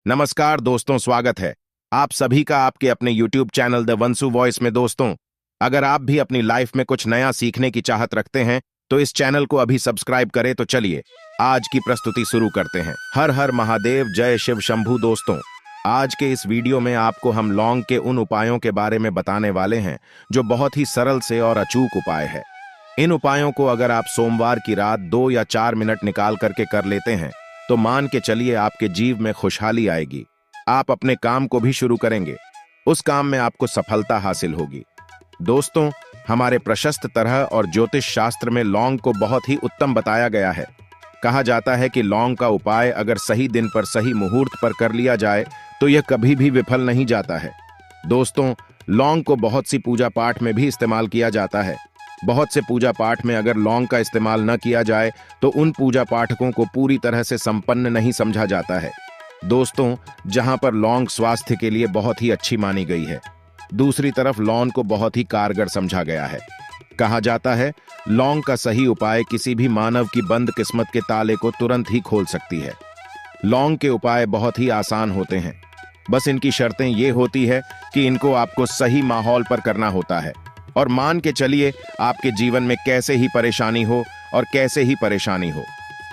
नमस्कार दोस्तों, स्वागत है आप सभी का आपके अपने YouTube चैनल द वंसु वॉइस में। दोस्तों, अगर आप भी अपनी लाइफ में कुछ नया सीखने की चाहत रखते हैं तो इस चैनल को अभी सब्सक्राइब करें। तो चलिए आज की प्रस्तुति शुरू करते हैं। हर हर महादेव, जय शिव शंभू। दोस्तों, आज के इस वीडियो में आपको हम लौंग के उन उपायों के बारे में बताने वाले हैं जो बहुत ही सरल से और अचूक उपाय है। इन उपायों को अगर आप सोमवार की रात 2 या 4 मिनट निकाल करके कर लेते हैं तो मान के चलिए आपके जीव में खुशहाली आएगी। आप अपने काम को भी शुरू करेंगे, उस काम में आपको सफलता हासिल होगी। दोस्तों, हमारे प्रशस्त तरह और ज्योतिष शास्त्र में लौंग को बहुत ही उत्तम बताया गया है। कहा जाता है कि लौंग का उपाय अगर सही दिन पर सही मुहूर्त पर कर लिया जाए तो यह कभी भी विफल नहीं जाता है। दोस्तों, लौंग को बहुत सी पूजा पाठ में भी इस्तेमाल किया जाता है। बहुत से पूजा पाठ में अगर लौंग का इस्तेमाल न किया जाए तो उन पूजा पाठकों को पूरी तरह से संपन्न नहीं समझा जाता है। दोस्तों, जहां पर लौंग स्वास्थ्य के लिए बहुत ही अच्छी मानी गई है, दूसरी तरफ लौंग को बहुत ही कारगर समझा गया है। कहा जाता है लौंग का सही उपाय किसी भी मानव की बंद किस्मत के ताले को तुरंत ही खोल सकती है। लौंग के उपाय बहुत ही आसान होते हैं, बस इनकी शर्तें ये होती है कि इनको आपको सही माहौल पर करना होता है। और मान के चलिए आपके जीवन में कैसे ही परेशानी हो और कैसे ही परेशानी हो,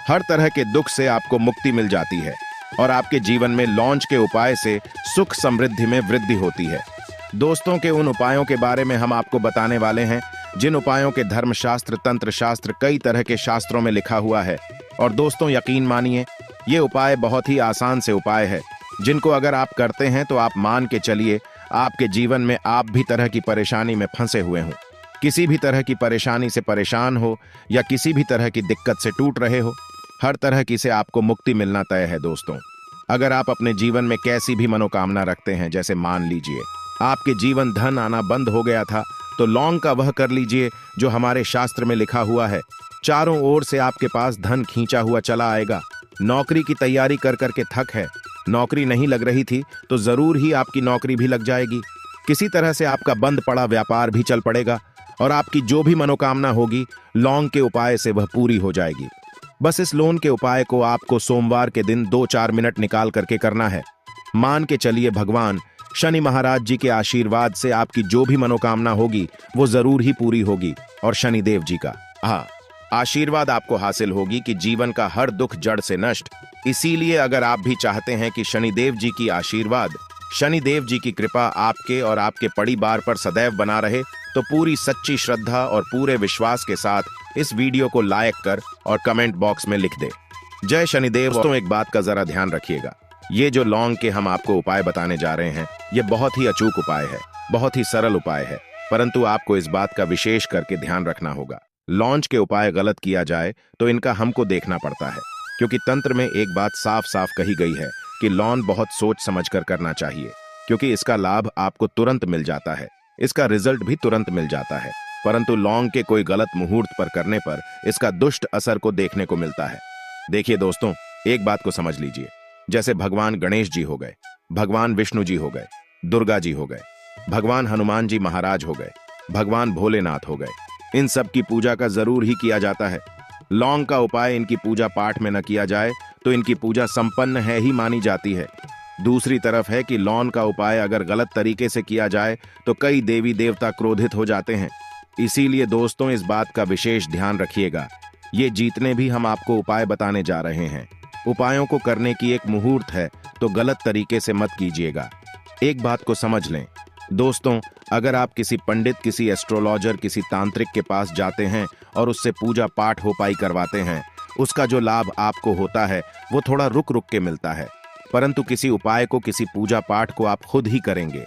हर तरह के दुख से आपको मुक्ति मिल जाती है और आपके जीवन में लौंग के उपाय से सुख समृद्धि में वृद्धि होती है। दोस्तों, के उन उपायों के बारे में हम आपको बताने वाले हैं जिन उपायों के धर्मशास्त्र, तंत्र शास्त्र, कई तरह के शास्त्रों में लिखा हुआ है। और दोस्तों, यकीन मानिए ये उपाय बहुत ही आसान से उपाय है जिनको अगर आप करते हैं तो आप मान के चलिए आपके जीवन में आप भी तरह की परेशानी में फंसे हुए हों, किसी भी तरह की परेशानी से परेशान हो या किसी भी तरह की दिक्कत से टूट रहे हो, हर तरह की से आपको मुक्ति मिलना तय है। दोस्तों, अगर आप अपने जीवन में कैसी भी मनोकामना रखते हैं, जैसे मान लीजिए आपके जीवन धन आना बंद हो गया था, तो लौंग का वह कर लीजिए जो हमारे शास्त्र में लिखा हुआ है। चारों ओर से आपके पास धन खींचा हुआ चला आएगा। नौकरी की तैयारी कर करके थक है, नौकरी नहीं लग रही थी तो जरूर ही आपकी नौकरी भी लग जाएगी। किसी तरह से आपका बंद पड़ा व्यापार भी चल पड़ेगा और आपकी जो भी मनोकामना होगी लौंग के उपाय से वह पूरी हो जाएगी। बस इस लौंग के उपाय को आपको सोमवार के दिन 2-4 मिनट निकाल करके करना है। मान के चलिए भगवान शनि महाराज जी के आशीर्वाद से आपकी जो भी मनोकामना होगी वो जरूर ही पूरी होगी और शनिदेव जी का आशीर्वाद आपको हासिल होगी कि जीवन का हर दुख जड़ से नष्ट। इसीलिए अगर आप भी चाहते हैं कि शनिदेव जी की आशीर्वाद, शनिदेव जी की कृपा आपके और आपके परिवार पर सदैव बना रहे, तो पूरी सच्ची श्रद्धा और पूरे विश्वास के साथ इस वीडियो को लाइक कर और कमेंट बॉक्स में लिख दे जय शनिदेव। दोस्तों, एक बात का जरा ध्यान रखिएगा, ये जो लौंग के हम आपको उपाय बताने जा रहे हैं ये बहुत ही अचूक उपाय है, बहुत ही सरल उपाय है, परंतु आपको इस बात का विशेष करके ध्यान रखना होगा। लौंग के उपाय गलत किया जाए तो इनका हमको देखना पड़ता है, क्योंकि तंत्र में एक बात साफ साफ कही गई है कि लौंग बहुत सोच समझ कर करना चाहिए, क्योंकि इसका लाभ आपको तुरंत मिल जाता है, इसका रिजल्ट भी तुरंत मिल जाता है। परंतु लौंग के कोई गलत मुहूर्त पर करने पर इसका दुष्ट असर को देखने को मिलता है। देखिए दोस्तों, एक बात को समझ लीजिए, जैसे भगवान गणेश जी हो गए, भगवान विष्णु जी हो गए, दुर्गा जी हो गए, भगवान हनुमान जी महाराज हो गए, भगवान भोलेनाथ हो गए, इन सब की पूजा का जरूर ही किया जाता है। लौंग का उपाय इनकी पूजा पाठ में न किया जाए तो इनकी पूजा संपन्न है ही मानी जाती है। दूसरी तरफ है कि लौंग का उपाय अगर गलत तरीके से किया जाए तो कई देवी देवता क्रोधित हो जाते हैं। इसीलिए दोस्तों, इस बात का विशेष ध्यान रखिएगा। ये जितने भी हम आपको उपाय बताने जा रहे हैं, उपायों को करने की एक मुहूर्त है, तो गलत तरीके से मत कीजिएगा। एक बात को समझ लें दोस्तों, अगर आप किसी पंडित, किसी एस्ट्रोलॉजर, किसी तांत्रिक के पास जाते हैं और उससे पूजा पाठ होपाई करवाते हैं, उसका जो लाभ आपको होता है वो थोड़ा रुक रुक के मिलता है। परंतु किसी उपाय को, किसी पूजा पाठ को आप खुद ही करेंगे,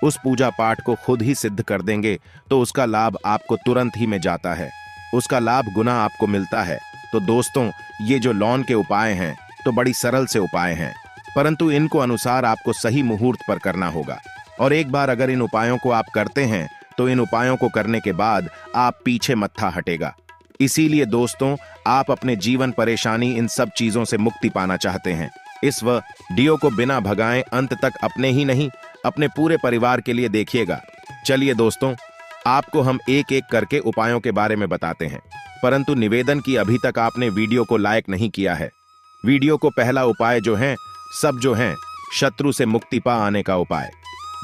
उस पूजा पाठ को खुद ही सिद्ध कर देंगे तो उसका लाभ आपको तुरंत ही में जाता है, उसका लाभ गुना आपको मिलता है। तो दोस्तों, ये जो लौंग के उपाय हैं तो बड़ी सरल से उपाय हैं, परंतु इनको अनुसार आपको सही मुहूर्त पर करना होगा। और एक बार अगर इन उपायों को आप करते हैं तो इन उपायों को करने के बाद आप पीछे मत्था हटेगा। इसीलिए दोस्तों, आप अपने जीवन परेशानी इन सब चीजों से मुक्ति पाना चाहते हैं, इस वीडियो को बिना भगाएं अंत तक अपने ही नहीं अपने पूरे परिवार के लिए देखिएगा। चलिए दोस्तों, आपको हम एक एक करके उपायों के बारे में बताते हैं, परंतु निवेदन की अभी तक आपने वीडियो को लाइक नहीं किया है। वीडियो को पहला उपाय जो है, सब जो हैं शत्रु से मुक्ति पा आने का उपाय।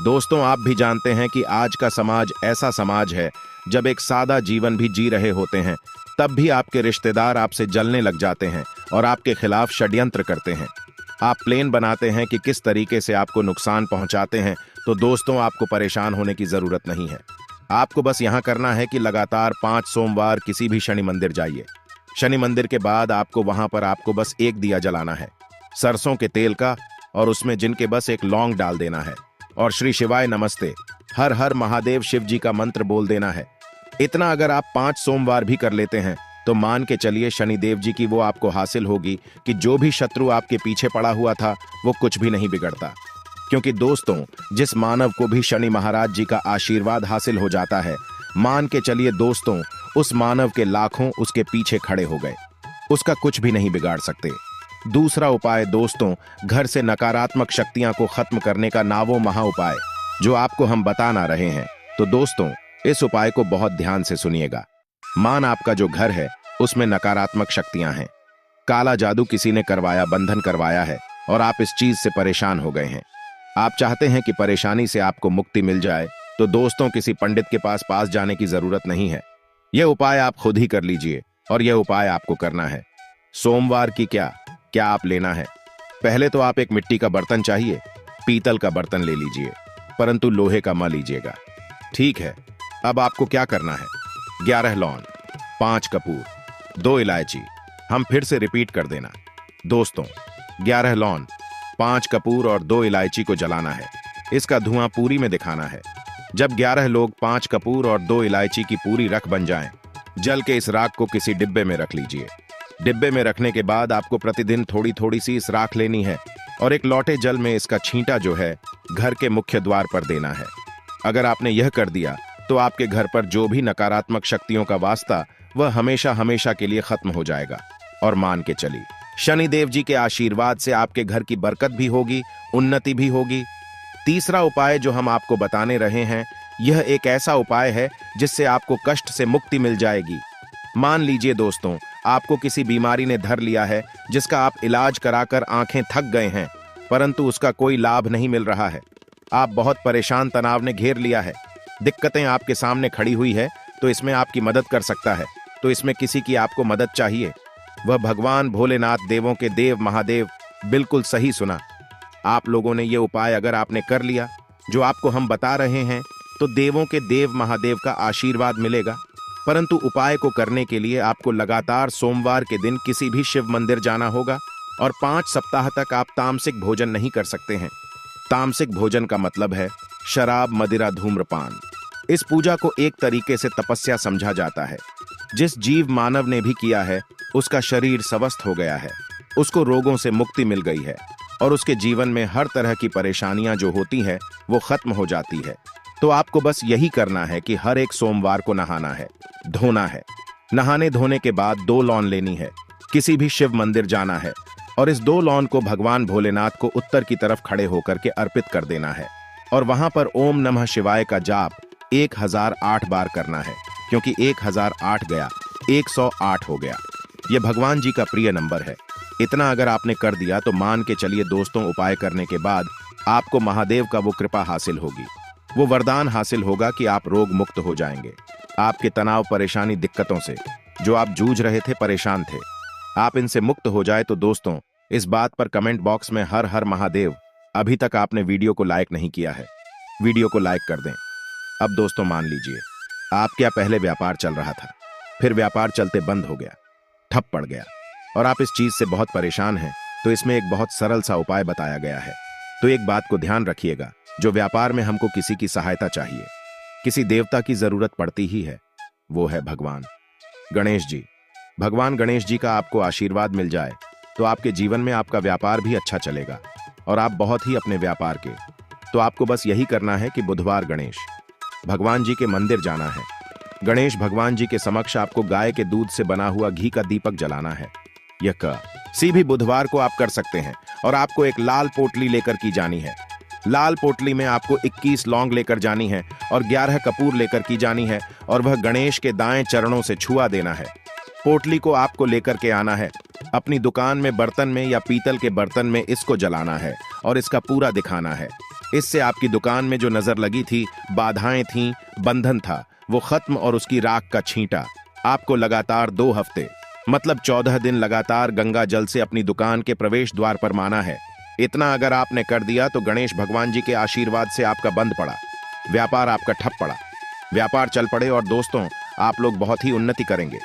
दोस्तों, आप भी जानते हैं कि आज का समाज ऐसा समाज है जब एक सादा जीवन भी जी रहे होते हैं तब भी आपके रिश्तेदार आपसे जलने लग जाते हैं और आपके खिलाफ षड्यंत्र करते हैं। आप प्लान बनाते हैं कि किस तरीके से आपको नुकसान पहुंचाते हैं, तो दोस्तों आपको परेशान होने की जरूरत नहीं है। आपको बस यहां करना है कि लगातार 5 सोमवार किसी भी शनि मंदिर जाइए। शनि मंदिर के बाद आपको वहां पर आपको बस एक दिया जलाना है, सरसों के तेल का, और उसमें जिनके बस एक लौंग डाल देना है और श्री शिवाय नमस्ते, हर हर महादेव शिव जी का मंत्र बोल देना है। इतना अगर आप 5 सोमवार भी कर लेते हैं तो मान के चलिए शनिदेव जी की वो आपको हासिल होगी कि जो भी शत्रु आपके पीछे पड़ा हुआ था वो कुछ भी नहीं बिगड़ता। क्योंकि दोस्तों, जिस मानव को भी शनि महाराज जी का आशीर्वाद हासिल हो जाता है, मान के चलिए दोस्तों, उस मानव के लाखों उसके पीछे खड़े हो गए, उसका कुछ भी नहीं बिगाड़ सकते। दूसरा उपाय दोस्तों, घर से नकारात्मक शक्तियां को खत्म करने का नावो महा उपाय जो आपको हम बता ना रहे हैं। तो दोस्तों, इस उपाय को बहुत ध्यान से सुनिएगा। मान आपका जो घर है उसमें नकारात्मक शक्तियां हैं, काला जादू किसी ने करवाया, बंधन करवाया है और आप इस चीज से परेशान हो गए हैं। आप चाहते हैं कि परेशानी से आपको मुक्ति मिल जाए, तो दोस्तों किसी पंडित के पास जाने की जरूरत नहीं है। यह उपाय आप खुद ही कर लीजिए और यह उपाय आपको करना है। सोमवार की क्या आप लेना है? पहले तो आप एक मिट्टी का बर्तन चाहिए, पीतल का बर्तन ले लीजिए, परंतु लोहे का मत लीजिएगा, ठीक है। अब आपको क्या करना है? 11 लौंग, 5 कपूर, 2 इलायची। हम फिर से रिपीट कर देना दोस्तों, 11 लौंग, 5 कपूर और 2 इलायची को जलाना है। इसका धुआं पूरी में दिखाना है। जब 11 लोग 5 कपूर और 2 इलायची की पूरी रख बन जाएं, जल के इस राख को किसी डिब्बे में रख लीजिए। डिब्बे में रखने के बाद आपको प्रतिदिन थोड़ी थोड़ी सी इस राख लेनी है और एक लोटे जल में इसका छींटा जो है घर के मुख्य द्वार पर देना है। अगर आपने यह कर दिया तो आपके घर पर जो भी नकारात्मक शक्तियों का वास्ता वह हमेशा हमेशा के लिए खत्म हो जाएगा। और मान के चलिए शनिदेव जी के आशीर्वाद से आपके घर की बरकत भी होगी, उन्नति भी होगी। तीसरा उपाय जो हम आपको बताने रहे हैं, यह एक ऐसा उपाय है जिससे आपको कष्ट से मुक्ति मिल जाएगी। मान लीजिए दोस्तों, आपको किसी बीमारी ने धर लिया है जिसका आप इलाज कराकर आंखें थक गए हैं, परंतु उसका कोई लाभ नहीं मिल रहा है। आप बहुत परेशान, तनाव ने घेर लिया है, दिक्कतें आपके सामने खड़ी हुई है, तो इसमें आपकी मदद कर सकता है। तो इसमें किसी की आपको मदद चाहिए, वह भगवान भोलेनाथ, देवों के देव महादेव। बिल्कुल सही सुना। आप लोगों ने ये उपाय अगर आपने कर लिया जो आपको हम बता रहे हैं, तो देवों के देव महादेव का आशीर्वाद मिलेगा। परंतु उपाय को करने के लिए आपको लगातार सोमवार के दिन किसी भी शिव मंदिर जाना होगा और 5 सप्ताह तक आप तामसिक भोजन नहीं कर सकते हैं। तामसिक भोजन का मतलब है शराब, मदिरा, धूम्रपान। इस पूजा को एक तरीके से तपस्या समझा जाता है। जिस जीव मानव ने भी किया है उसका शरीर स्वस्थ हो गया है, उसको रोगों से मुक्ति मिल गई है और उसके जीवन में हर तरह की परेशानियां जो होती है वो खत्म हो जाती है। तो आपको बस यही करना है कि हर एक सोमवार को नहाना है, धोना है। नहाने धोने के बाद 2 लौंग लेनी है, किसी भी शिव मंदिर जाना है और इस 2 लौंग को भगवान भोलेनाथ को उत्तर की तरफ खड़े होकर के अर्पित कर देना है और वहां पर ओम नमः शिवाय का जाप 1008 बार करना है, क्योंकि 1008 गया 108 हो गया। यह भगवान जी का प्रिय नंबर है। इतना अगर आपने कर दिया तो मान के चलिए दोस्तों, उपाय करने के बाद आपको महादेव का वो कृपा हासिल होगी, वो वरदान हासिल होगा कि आप रोग मुक्त हो जाएंगे। आपके तनाव, परेशानी, दिक्कतों से जो आप जूझ रहे थे, परेशान थे, आप इनसे मुक्त हो जाए। तो दोस्तों, इस बात पर कमेंट बॉक्स में हर हर महादेव। अभी तक आपने वीडियो को लाइक नहीं किया है, वीडियो को लाइक कर दें। अब दोस्तों मान लीजिए, आप क्या पहले व्यापार चल रहा था, फिर व्यापार चलते बंद हो गया, ठप पड़ गया और आप इस चीज से बहुत परेशान हैं, तो इसमें एक बहुत सरल सा उपाय बताया गया है। तो एक बात को ध्यान रखिएगा, जो व्यापार में हमको किसी की सहायता चाहिए, किसी देवता की जरूरत पड़ती ही है, वो है भगवान गणेश जी। भगवान गणेश जी का आपको आशीर्वाद मिल जाए तो आपके जीवन में आपका व्यापार भी अच्छा चलेगा और आप बहुत ही अपने व्यापार के। तो आपको बस यही करना है कि बुधवार गणेश भगवान जी के मंदिर जाना है। गणेश भगवान जी के समक्ष आपको गाय के दूध से बना हुआ घी का दीपक जलाना है। यह किसी भी बुधवार को आप कर सकते हैं और आपको एक लाल पोटली लेकर की जानी है। लाल पोटली में आपको 21 लौंग लेकर जानी है और 11 कपूर लेकर की जानी है और वह गणेश के दाएं चरणों से छुआ देना है। पोटली को आपको लेकर के आना है अपनी दुकान में बर्तन में या पीतल के बर्तन में इसको जलाना है और इसका पूरा दिखाना है। इससे आपकी दुकान में जो नजर लगी थी, बाधाएं थीं, बंधन था, वो खत्म और उसकी राख का छींटा। आपको लगातार 2 हफ्ते मतलब 14 दिन लगातार गंगा जल से अपनी दुकान के प्रवेश द्वार पर माना है। इतना अगर आपने कर दिया तो गणेश भगवान जी के आशीर्वाद से आपका बंद पड़ा, व्यापार आपका ठप पड़ा, व्यापार चल पड़े और दोस्तों आप लोग बहुत ही उन्नति करेंगे।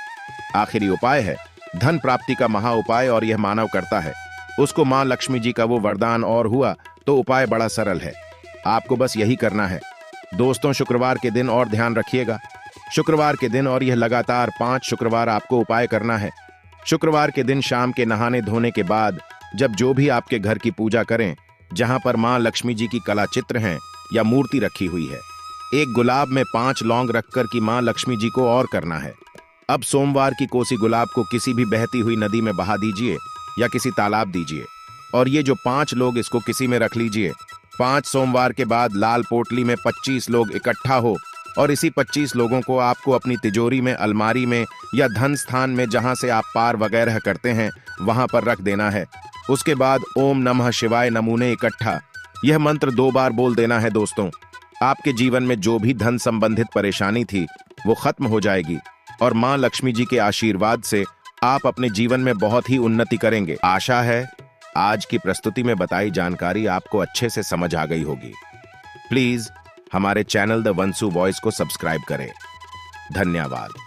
आखिरी उपाय है धन प्राप्ति का महा उपाय और यह मानव करता है, उसको मां लक्ष्मी जी का वो वरदान और हुआ तो उपाय बड़ा सरल है, आपको बस यही करना है। दोस्तों शुक्रवार के दिन और ध्यान रखिएगा, शुक्रवार के दिन और यह लगातार 5 शुक्रवार आपको उपाय करना है। शुक्रवार के दिन शाम के नहाने धोने के बाद जब जो भी आपके घर की पूजा करें, जहां पर मां लक्ष्मी जी की कला चित्र हैं या मूर्ति रखी हुई है, एक गुलाब में 5 लौंग रखकर कि मां लक्ष्मी जी को और करना है। अब सोमवार की कोसी गुलाब को किसी भी बहती हुई नदी में बहा दीजिए या किसी तालाब दीजिए और ये जो 5 लोग इसको किसी में रख लीजिए। 5 सोमवार के बाद लाल पोटली में 25 लोग इकट्ठा हो और इसी 25 लोगों को आपको अपनी तिजोरी में, अलमारी में या धन स्थान में जहां से आप पार वगैरह करते हैं वहां पर रख देना है। उसके बाद ओम नमः शिवाय नमूने इकट्ठा यह मंत्र 2 बार बोल देना है। दोस्तों आपके जीवन में जो भी धन संबंधित परेशानी थी वो खत्म हो जाएगी और मां लक्ष्मी जी के आशीर्वाद से आप अपने जीवन में बहुत ही उन्नति करेंगे। आशा है आज की प्रस्तुति में बताई जानकारी आपको अच्छे से समझ आ गई होगी। प्लीज हमारे चैनल द वंसु वॉइस को सब्सक्राइब करें। धन्यवाद।